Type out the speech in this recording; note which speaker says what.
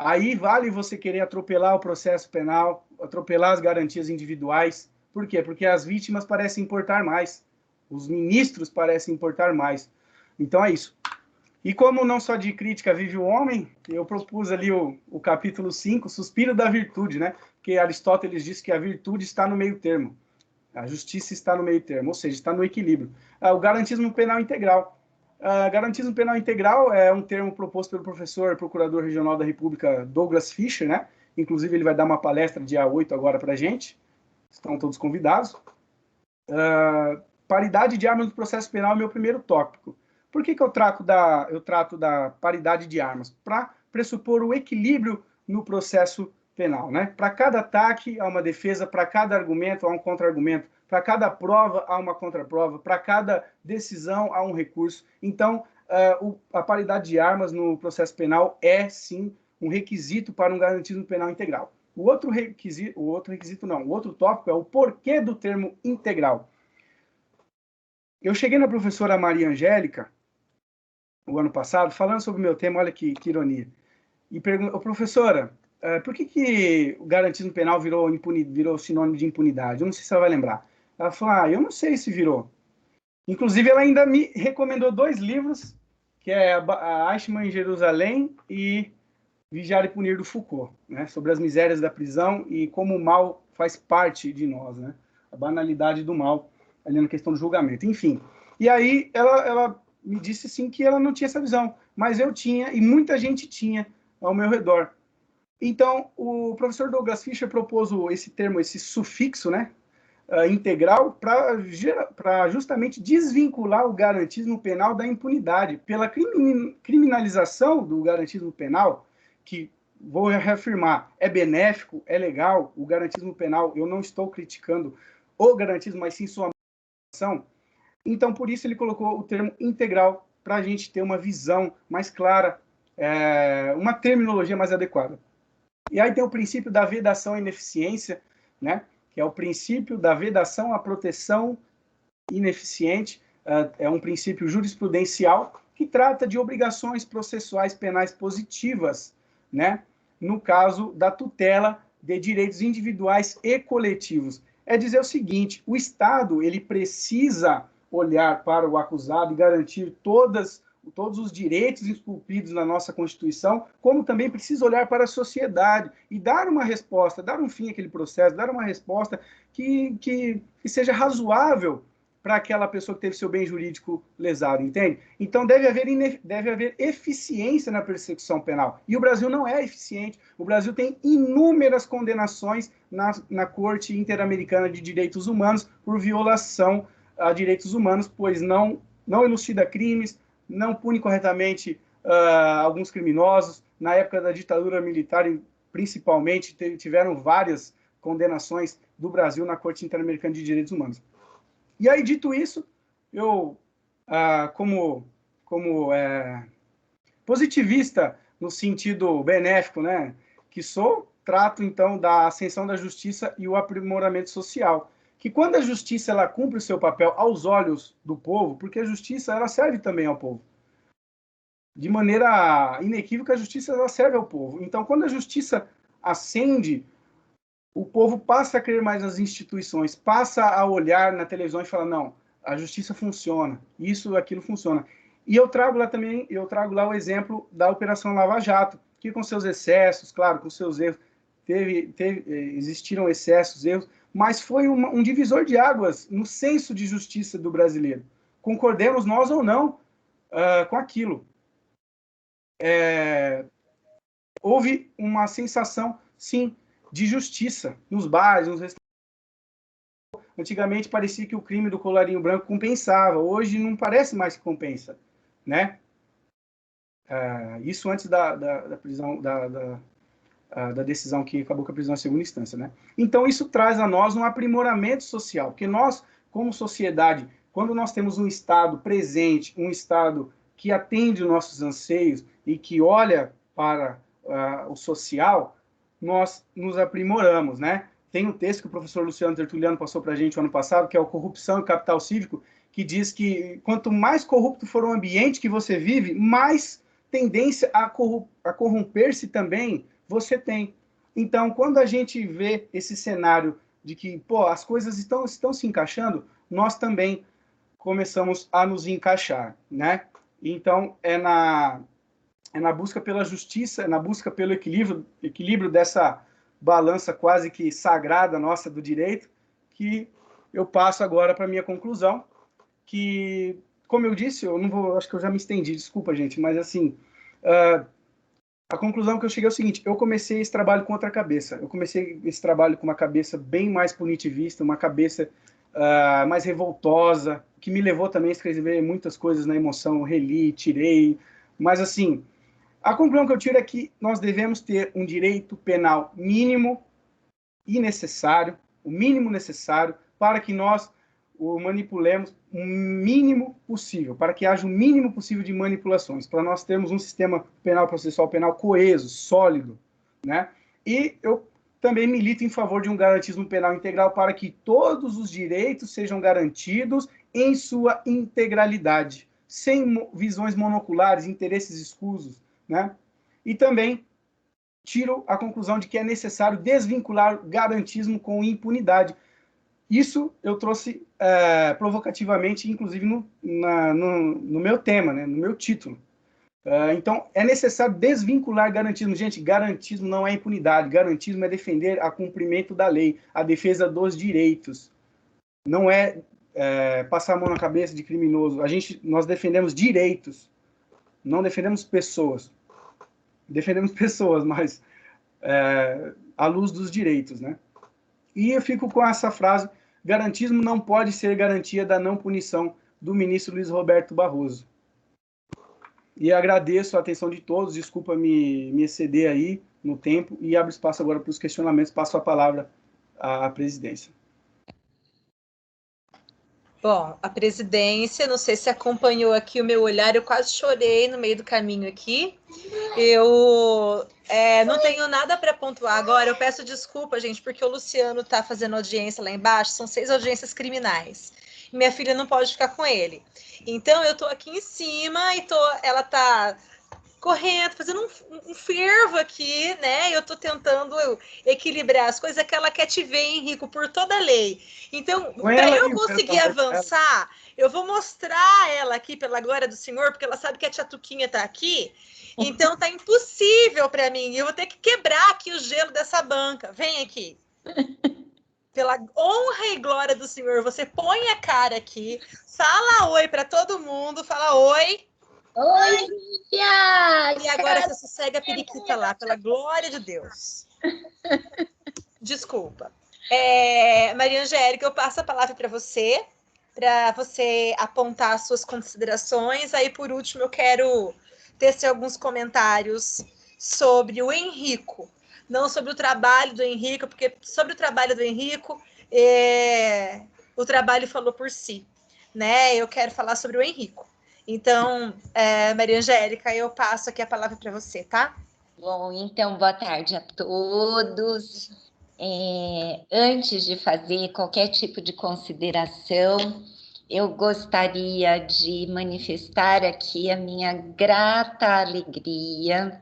Speaker 1: Aí vale você querer atropelar o processo penal, atropelar as garantias individuais. Por quê? Porque as vítimas parecem importar mais. Os ministros parecem importar mais. Então é isso. E como não só de crítica vive o homem, eu propus ali o capítulo 5, Suspiro da Virtude, né? Porque Aristóteles disse que a virtude está no meio termo. A justiça está no meio termo, ou seja, está no equilíbrio. O garantismo penal integral. Garantismo penal integral é um termo proposto pelo professor procurador regional da República, Douglas Fischer, né? Inclusive, ele vai dar uma palestra dia 8 agora para a gente. Estão todos convidados. Paridade de armas no processo penal é o meu primeiro tópico. Por que eu trato da paridade de armas? Para pressupor o equilíbrio no processo penal, né? Para cada ataque há uma defesa, para cada argumento há um contra-argumento, para cada prova há uma contraprova, para cada decisão há um recurso. Então, a paridade de armas no processo penal é, sim, um requisito para um garantismo penal integral. O outro tópico é o porquê do termo integral. Eu cheguei na professora Maria Angélica, o ano passado, falando sobre o meu tema, olha que ironia, e perguntou, professora, por que o garantismo penal virou sinônimo de impunidade? Eu não sei se ela vai lembrar. Ela falou, eu não sei se virou. Inclusive, ela ainda me recomendou 2 livros, que é a Eichmann em Jerusalém e Vigiar e Punir, do Foucault, né? Sobre as misérias da prisão e como o mal faz parte de nós, né? A banalidade do mal, ali na questão do julgamento. Enfim, e aí ela me disse, sim, que ela não tinha essa visão, mas eu tinha, e muita gente tinha ao meu redor. Então, o professor Douglas Fischer propôs esse termo, esse sufixo, né, integral, para justamente desvincular o garantismo penal da impunidade. Pela criminalização do garantismo penal, que, vou reafirmar, é benéfico, é legal, o garantismo penal, eu não estou criticando o garantismo, mas sim sua ação. Então, por isso ele colocou o termo integral, para a gente ter uma visão mais clara, uma terminologia mais adequada. E aí tem o princípio da vedação e ineficiência, né? Que é o princípio da vedação à proteção ineficiente, é um princípio jurisprudencial que trata de obrigações processuais penais positivas, né? No caso da tutela de direitos individuais e coletivos. É dizer o seguinte, o Estado ele precisa olhar para o acusado e garantir todos os direitos esculpidos na nossa Constituição, como também precisa olhar para a sociedade e dar uma resposta, dar um fim àquele processo, dar uma resposta que seja razoável para aquela pessoa que teve seu bem jurídico lesado, entende? Então deve haver eficiência na persecução penal. E o Brasil não é eficiente. O Brasil tem inúmeras condenações na Corte Interamericana de Direitos Humanos por violação a direitos humanos, pois não elucida crimes, não pune corretamente alguns criminosos. Na época da ditadura militar, principalmente, tiveram várias condenações do Brasil na Corte Interamericana de Direitos Humanos. E aí, dito isso, eu, como positivista no sentido benéfico, né, que sou, trato, então, da ascensão da justiça e o aprimoramento social. Que quando a justiça ela cumpre o seu papel aos olhos do povo, porque a justiça ela serve também ao povo. De maneira inequívoca, a justiça ela serve ao povo. Então, quando a justiça ascende, o povo passa a crer mais nas instituições, passa a olhar na televisão e falar, não, a justiça funciona, isso, aquilo funciona. E eu trago lá o exemplo da Operação Lava Jato, que com seus excessos, claro, com seus erros, existiram excessos, erros, mas foi um divisor de águas no senso de justiça do brasileiro. Concordemos nós ou não com aquilo. Houve uma sensação, sim, de justiça nos bares, nos restaurantes. Antigamente parecia que o crime do colarinho branco compensava, hoje não parece mais que compensa, né? Isso antes da prisão, da decisão que acabou com a prisão em segunda instância, né? Então isso traz a nós um aprimoramento social, porque nós, como sociedade, quando nós temos um Estado presente, um Estado que atende os nossos anseios e que olha para o social, nós nos aprimoramos, né? Tem um texto que o professor Luciano Tertuliano passou para a gente no ano passado, que é o Corrupção e Capital Cívico, que diz que quanto mais corrupto for o ambiente que você vive, mais tendência a corromper-se também, você tem. Então, quando a gente vê esse cenário de que, pô, as coisas estão se encaixando, nós também começamos a nos encaixar, né? Então, é na busca pela justiça, é na busca pelo equilíbrio dessa balança quase que sagrada nossa do direito, que eu passo agora para a minha conclusão, que, como eu disse, eu não vou, acho que eu já me estendi, desculpa, gente, mas assim, a conclusão que eu cheguei é o seguinte: eu comecei esse trabalho com outra cabeça. Eu comecei esse trabalho com uma cabeça bem mais punitivista, uma cabeça mais revoltosa, que me levou também a escrever muitas coisas na emoção. Eu reli, tirei, mas assim, a conclusão que eu tiro é que nós devemos ter um direito penal mínimo e necessário, o mínimo necessário, para que nós o manipulemos o mínimo possível, para que haja o mínimo possível de manipulações, para nós termos um sistema penal processual penal coeso, sólido, né? E eu também milito em favor de um garantismo penal integral para que todos os direitos sejam garantidos em sua integralidade, sem visões monoculares, interesses escusos, né? E também tiro a conclusão de que é necessário desvincular o garantismo com impunidade. Isso eu trouxe provocativamente, inclusive no meu tema, né, no meu título. Então, é necessário desvincular garantismo. Gente, garantismo não é impunidade. Garantismo é defender a cumprimento da lei, a defesa dos direitos. Não é passar a mão na cabeça de criminoso. Nós defendemos direitos, não defendemos pessoas. Defendemos pessoas, mas à luz dos direitos, né? E eu fico com essa frase: garantismo não pode ser garantia da não punição, do ministro Luiz Roberto Barroso. E agradeço a atenção de todos, desculpa me exceder aí no tempo, e abro espaço agora para os questionamentos, passo a palavra à presidência.
Speaker 2: Bom, a presidência, não sei se acompanhou aqui o meu olhar, eu quase chorei no meio do caminho aqui. Eu não tenho nada para pontuar agora, eu peço desculpa, gente, porque o Luciano está fazendo audiência lá embaixo, são 6 audiências criminais. E minha filha não pode ficar com ele. Então, eu estou aqui em cima e ela está correndo, fazendo um fervo aqui, né? Eu tô tentando equilibrar as coisas que ela quer te ver, Henrico, por toda a lei. Então, para eu conseguir avançar, eu vou mostrar ela aqui, pela glória do Senhor, porque ela sabe que a tia Tuquinha tá aqui. Então, tá impossível para mim. Eu vou ter que quebrar aqui o gelo dessa banca. Vem aqui. Pela honra e glória do Senhor, você põe a cara aqui, fala oi para todo mundo, fala oi.
Speaker 3: Oi, Lídia!
Speaker 2: E agora você sossega a periquita lá, pela glória de Deus. Desculpa. Maria Angélica, eu passo a palavra para você apontar as suas considerações. Aí, por último, eu quero tecer alguns comentários sobre o Henrico. Não sobre o trabalho do Henrico, porque sobre o trabalho do Henrico, o trabalho falou por si, né? Eu quero falar sobre o Henrico. Então, Maria Angélica, eu passo aqui a palavra para você, tá?
Speaker 3: Bom, então, boa tarde a todos. Antes de fazer qualquer tipo de consideração, eu gostaria de manifestar aqui a minha grata alegria